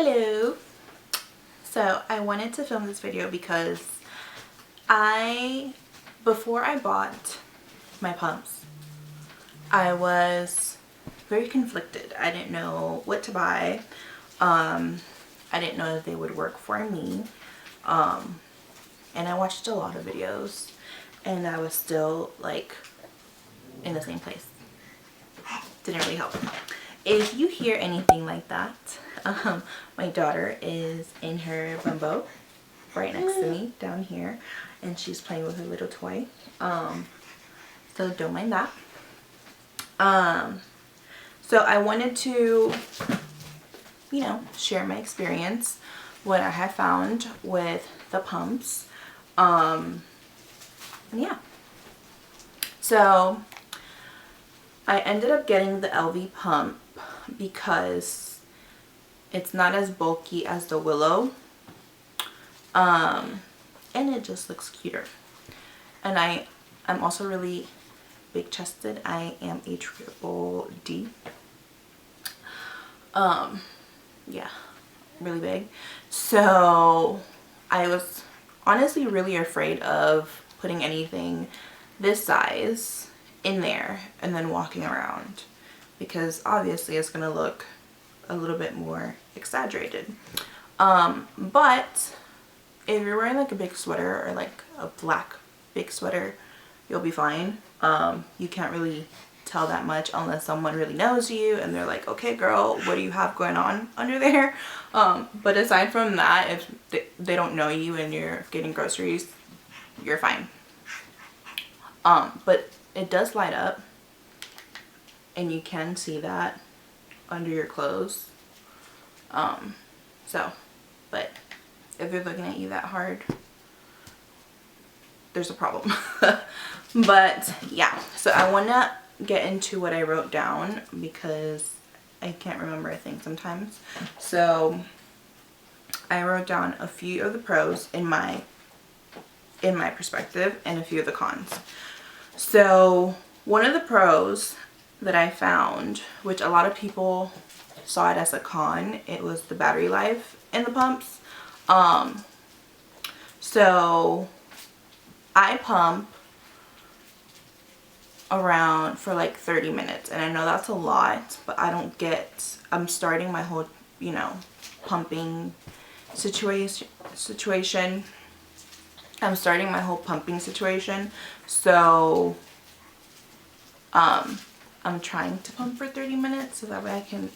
Hello. So I wanted to film this video because before I bought my pumps, I was very conflicted. I didn't know what to buy. I didn't know if they would work for me. And I watched a lot of videos and I was still like in the same place. Didn't really help. If you hear anything like that, my daughter is in her bumbo right next to me down here, and she's playing with her little toy. So don't mind that. So I wanted to, share my experience, what I have found with the pumps. Yeah. So I ended up getting the Elvie pump because it's not as bulky as the Willow, and it just looks cuter. And I'm also really big chested. I am a triple D. Yeah, really big. So I was honestly really afraid of putting anything this size in there and then walking around, because obviously it's gonna look a little bit more exaggerated. But if you're wearing like a big sweater or like a black big sweater, you'll be fine. You can't really tell that much unless someone really knows you and they're like, okay girl, what do you have going on under there? But aside from that, if they don't know you and you're getting groceries, you're fine. But it does light up and you can see that under your clothes. But if they're looking at you that hard, there's a problem. But yeah, so I want to get into what I wrote down because I can't remember a thing sometimes. So I wrote down a few of the pros in my perspective and a few of the cons. So one of the pros that I found, which a lot of people saw it as a con, it was the battery life in the pumps. So I pump around for like 30 minutes, and I know that's a lot, but I'm starting my whole pumping situation. I'm starting my whole pumping situation, so I'm trying to pump for 30 minutes so that way I can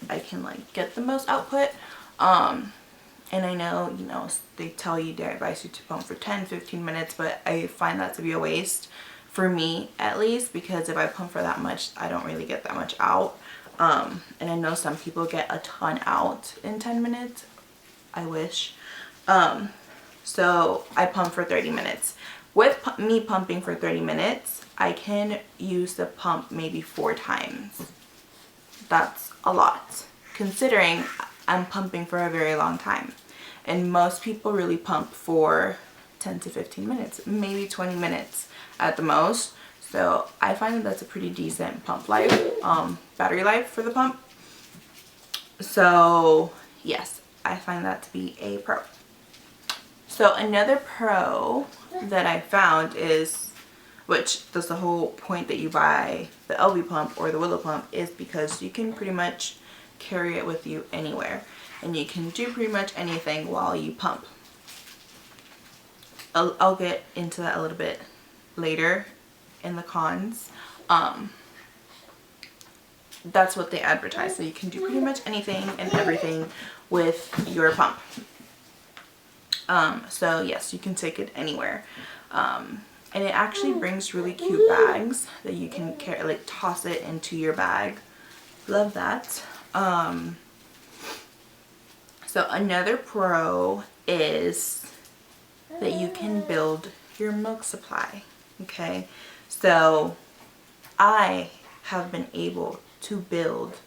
like get the most output. And I know, they advise you to pump for 10-15 minutes, but I find that to be a waste for me, at least, because if I pump for that much, I don't really get that much out. And I know some people get a ton out in 10 minutes. I wish. So I pump for 30 minutes. With me pumping for 30 minutes, I can use the pump maybe 4 times. That's a lot, considering I'm pumping for a very long time. And most people really pump for 10 to 15 minutes, maybe 20 minutes at the most. So I find that that's a pretty decent pump life, battery life for the pump. So yes, I find that to be a pro. So another pro that I found is, which that's the whole point that you buy the Elvie pump or the Willow pump, is because you can pretty much carry it with you anywhere. And you can do pretty much anything while you pump. I'll get into that a little bit later in the cons. That's what they advertise. So you can do pretty much anything and everything with your pump. So yes, you can take it anywhere. And it actually brings really cute bags that you can carry, like toss it into your bag. Love that. So another pro is that you can build your milk supply. Okay, so I have been able to build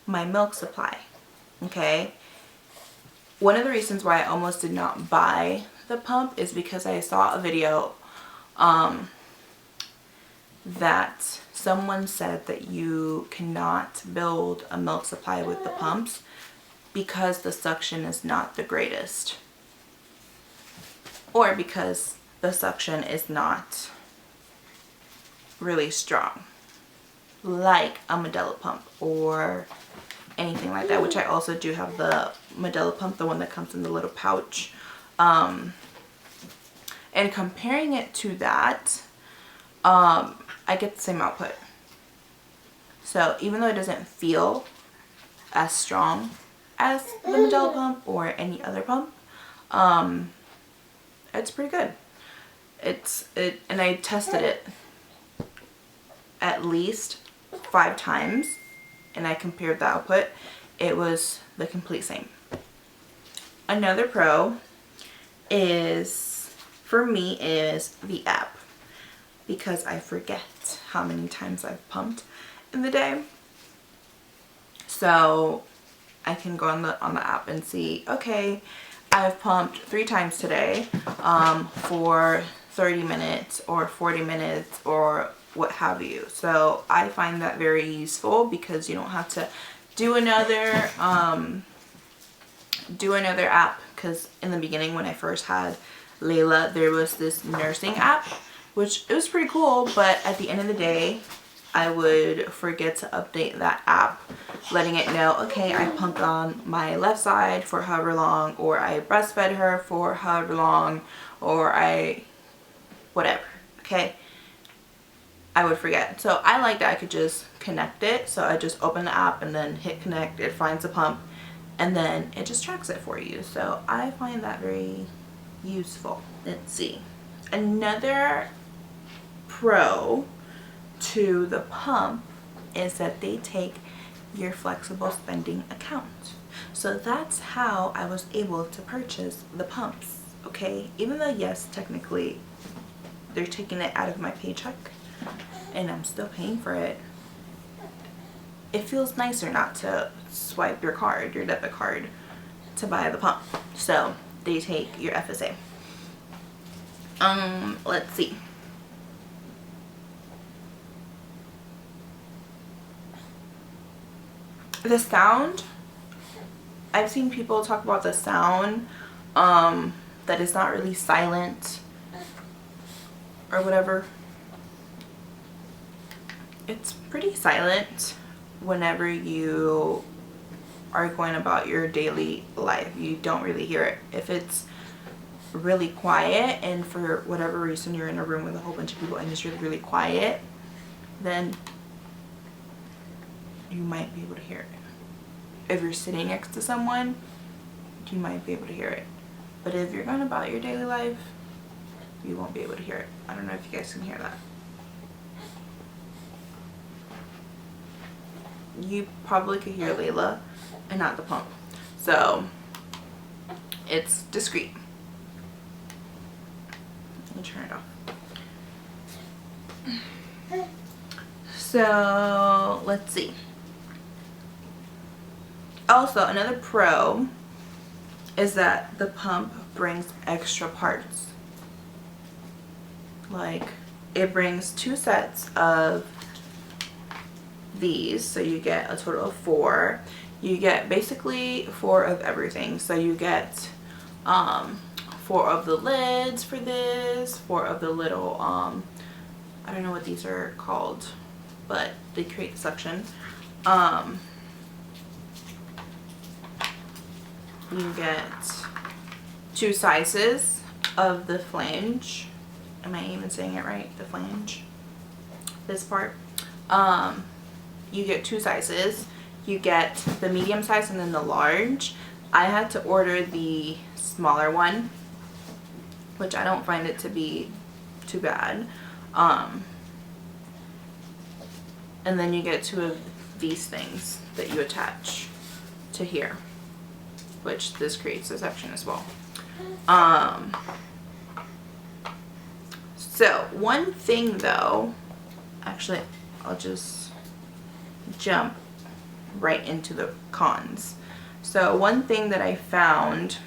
my milk supply. Okay, one of the reasons why I almost did not buy the pump is because I saw a video that someone said that you cannot build a milk supply with the pumps because the suction is not the greatest, or because the suction is not really strong, like a Medela pump or anything like that, which I also do have the Medela pump, the one that comes in the little pouch. And comparing it to that, I get the same output. So even though it doesn't feel as strong as the Medela pump or any other pump, it's pretty good. And I tested it at least 5 times, and I compared the output. It was the complete same. Another pro is, for me, is the app, because I forget how many times I've pumped in the day. So I can go on the app and see, okay, I've pumped 3 times today for 30 minutes or 40 minutes or what have you. So I find that very useful, because you don't have to do another app. Because in the beginning, when I first had Layla, there was this nursing app, which it was pretty cool, but at the end of the day, I would forget to update that app, letting it know, okay, I pumped on my left side for however long, or I breastfed her for however long, or whatever, okay? I would forget. So I like that I could just connect it. So I just open the app and then hit connect, it finds a pump, and then it just tracks it for you. So I find that very useful. Let's see. Another pro to the pump is that they take your flexible spending account. So that's how I was able to purchase the pumps, okay? Even though, yes, technically they're taking it out of my paycheck and I'm still paying for it, it feels nicer not to swipe your card, your debit card, to buy the pump. So they take your FSA. Let's see. The sound, I've seen people talk about the sound, that it's not really silent or whatever. It's pretty silent whenever you are going about your daily life. You don't really hear it. If it's really quiet, and for whatever reason you're in a room with a whole bunch of people and it's really, really quiet, then you might be able to hear it. If you're sitting next to someone, you might be able to hear it. But if you're going about your daily life, you won't be able to hear it. I don't know if you guys can hear that. You probably could hear Layla and not the pump. So it's discreet. Let me turn it off. So let's see. Also, another pro is that the pump brings extra parts. Like, it brings 2 sets of these, so you get a total of 4. You get basically 4 of everything. So you get 4 of the lids for this, 4 of the little I don't know what these are called, but they create suction. You get 2 sizes of the flange. Am I even saying it right? The flange. This part. You get 2 sizes. You get the medium size and then the large. I had to order the smaller one, which I don't find it to be too bad. And then you get 2 of these things that you attach to here, which this creates a section as well. So one thing though, actually I'll just jump right into the cons. So one thing that I found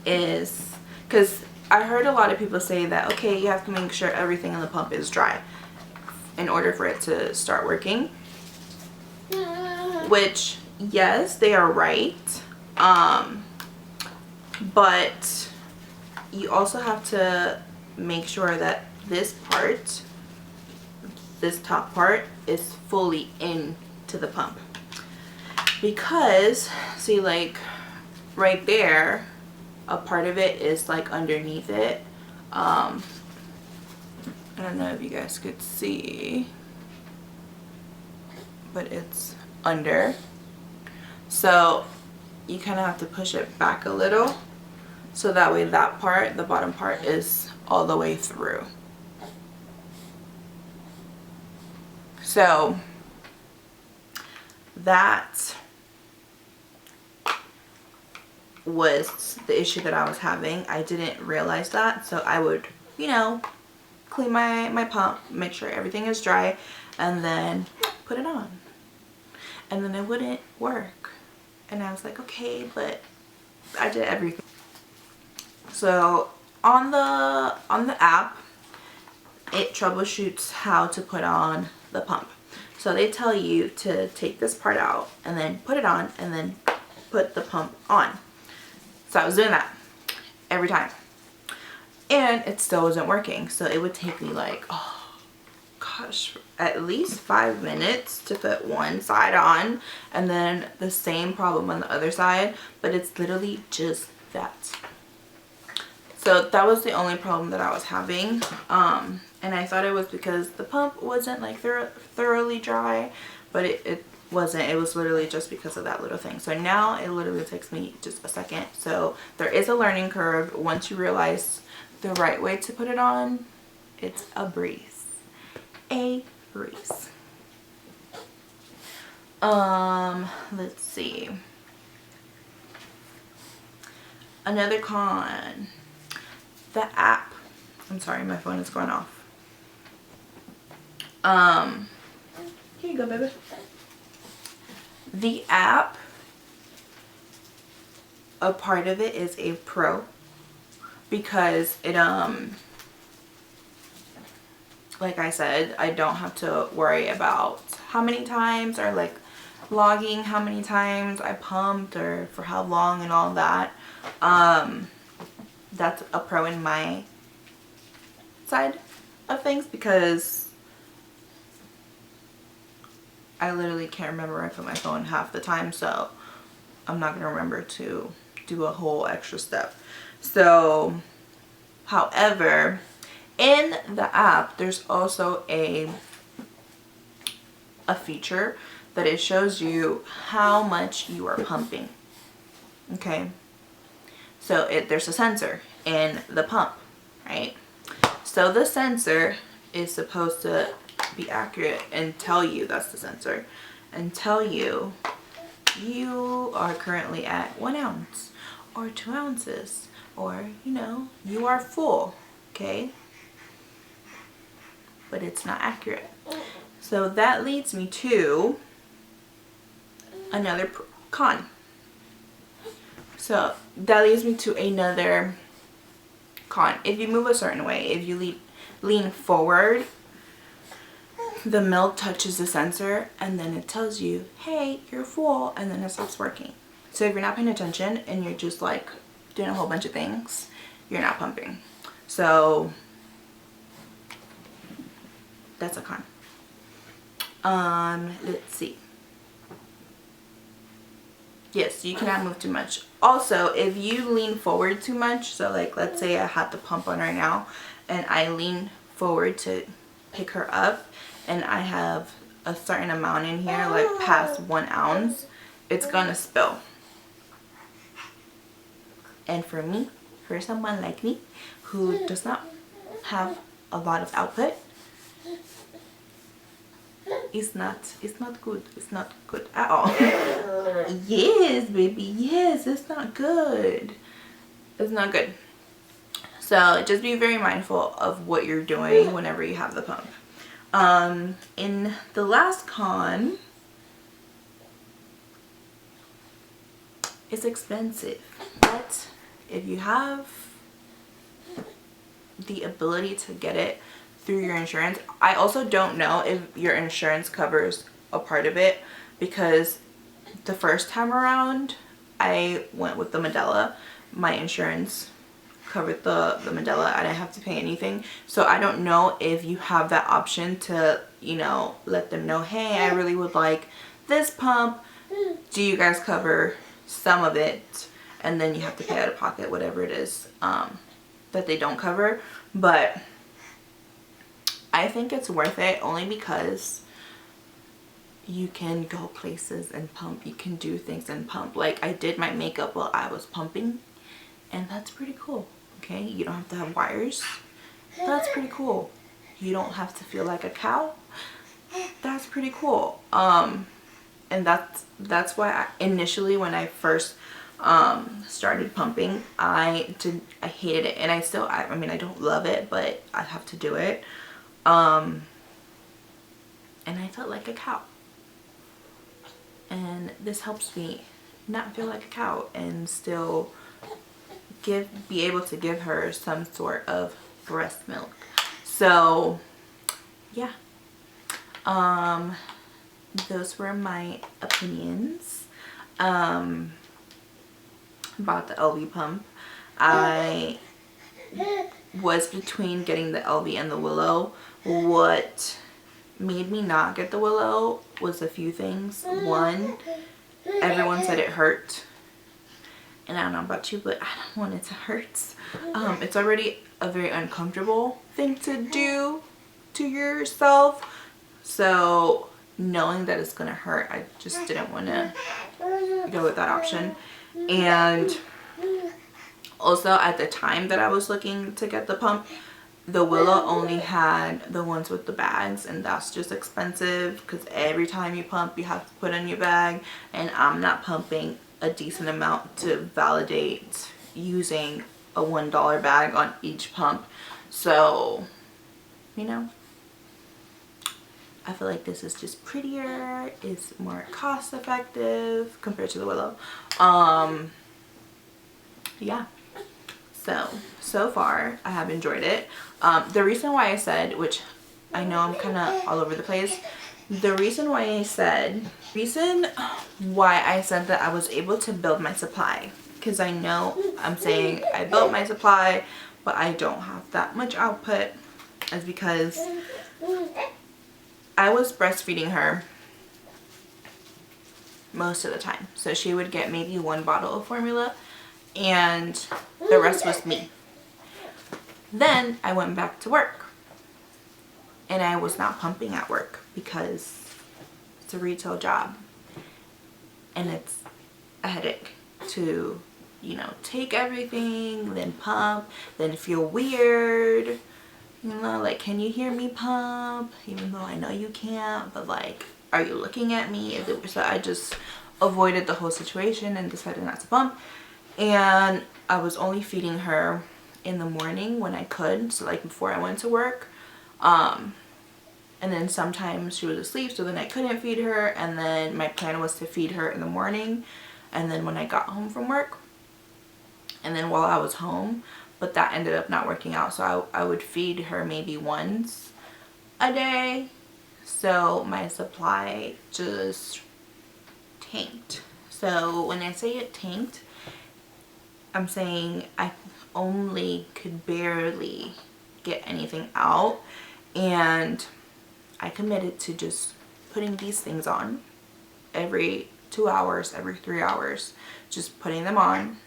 is, because I heard a lot of people say that, okay, you have to make sure everything in the pump is dry in order for it to start working, which yes, they are right. But you also have to make sure that this part, this top part, is fully into the pump. Because see, like right there, a part of it is like underneath it. I don't know if you guys could see, but it's under. So you kind of have to push it back a little, so that way that part, the bottom part, is all the way through. So that was the issue that I was having. I didn't realize that, so I would, you know, clean my pump, make sure everything is dry, and then put it on. And then it wouldn't work. And I was like, okay, but I did everything. So on the app, it troubleshoots how to put on the pump. So they tell you to take this part out and then put it on and then put the pump on. So I was doing that every time, and it still wasn't working. So it would take me like, oh gosh, at least 5 minutes to put one side on, and then the same problem on the other side, but it's literally just that. So that was the only problem that I was having, and I thought it was because the pump wasn't like thoroughly dry, but it wasn't. It was literally just because of that little thing. So now it literally takes me just a second. So there is a learning curve. Once you realize the right way to put it on, it's a breeze. A breeze. Let's see. Another con. The app. I'm sorry, my phone is going off. Here you go, baby. The app, a part of it is a pro, because it like I said, I don't have to worry about how many times, or like logging how many times I pumped or for how long and all that. That's a pro in my side of things, because I literally can't remember where I put my phone half the time, so I'm not going to remember to do a whole extra step. So, however, in the app, there's also a feature that it shows you how much you are pumping. Okay, so there's a sensor in the pump, right? So the sensor is supposed to be accurate and tell you, that's the sensor, and tell you you are currently at 1 ounce or 2 ounces, or you know, you are full. Okay, but it's not accurate. So that leads me to another con. So that leads me to another con. If you move a certain way, if you lean forward, the milk touches the sensor and then it tells you, hey, you're full, and then it stops working. So if you're not paying attention and you're just like doing a whole bunch of things, you're not pumping. So that's a con. Let's see. Yes, you cannot move too much. Also, if you lean forward too much, so like let's say I had the pump on right now and I lean forward to pick her up, and I have a certain amount in here, like past 1 ounce, it's gonna spill. And for me, for someone like me who does not have a lot of output, it's not good. It's not good at all. Yes, baby, yes, it's not good. It's not good. So just be very mindful of what you're doing whenever you have the pump. In the last con, it's expensive, but if you have the ability to get it through your insurance, I also don't know if your insurance covers a part of it, because the first time around I went with the Medela. My insurance covered the Medela. I didn't have to pay anything. So I don't know if you have that option to, you know, let them know, hey, I really would like this pump. Do you guys cover some of it? And then you have to pay out of pocket whatever it is that they don't cover. But I think it's worth it only because you can go places and pump. You can do things and pump. Like I did my makeup while I was pumping, and that's pretty cool. Okay, you don't have to have wires. That's pretty cool. You don't have to feel like a cow. That's pretty cool. And that's why I, initially when I first started pumping, I hated it, and I mean I don't love it, but I have to do it. And I felt like a cow, and this helps me not feel like a cow and still be able to give her some sort of breast milk. So yeah, those were my opinions about the Elvie pump. I was between getting the Elvie and the Willow. What made me not get the Willow was a few things. One, everyone said it hurt, and I don't know about you, but I don't want it to hurt. It's already a very uncomfortable thing to do to yourself, so knowing that it's gonna hurt, I just didn't want to go with that option. And also at the time that I was looking to get the pump, the Willow only had the ones with the bags, and that's just expensive because every time you pump you have to put in your bag, and I'm not pumping a decent amount to validate using a $1 bag on each pump. So, you know, I feel like this is just prettier, it's more cost effective compared to the Willow. Yeah, so far I have enjoyed it. The reason why I said, which I know I'm kind of all over the place, the reason why I said that I was able to build my supply, because I know I'm saying I built my supply but I don't have that much output, is because I was breastfeeding her most of the time. So she would get maybe 1 bottle of formula and the rest was me. Then I went back to work, and I was not pumping at work because it's a retail job and it's a headache to, you know, take everything, then pump, then feel weird, you know, like, can you hear me pump? Even though I know you can't, but like, are you looking at me? So I just avoided the whole situation and decided not to pump. And I was only feeding her in the morning when I could, so like before I went to work. And then sometimes she was asleep, so then I couldn't feed her, and then my plan was to feed her in the morning and then when I got home from work, and then while I was home. But that ended up not working out, so I would feed her maybe once a day. So my supply just tanked. So when I say it tanked, I'm saying I only could barely get anything out, and I committed to just putting these things on every 2 hours, every 3 hours, just putting them on.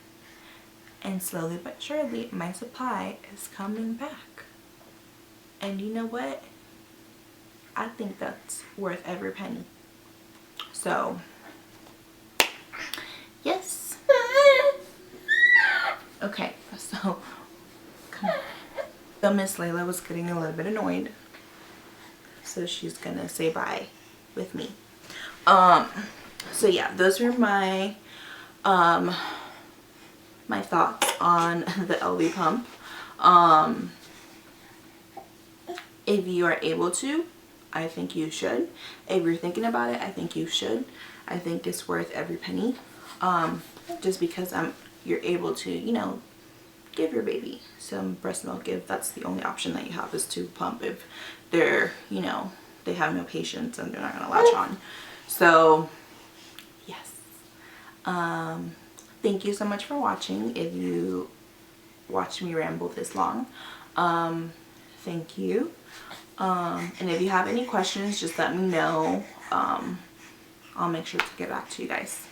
And slowly but surely my supply is coming back. And you know what? I think that's worth every penny. So, yes. Okay, so come on. So Miss Layla was getting a little bit annoyed, so she's gonna say bye with me. So yeah, those were my my thoughts on the Elvie pump. If you are able to, I think you should. If you're thinking about it, I think you should. I think it's worth every penny. Just because you're able to, you know, give your baby some breast milk if that's the only option that you have, is to pump if they're, you know, they have no patience and they're not gonna latch on. So yes, Thank you so much for watching. If you watched me ramble this long, thank you. And if you have any questions, just let me know. I'll make sure to get back to you guys.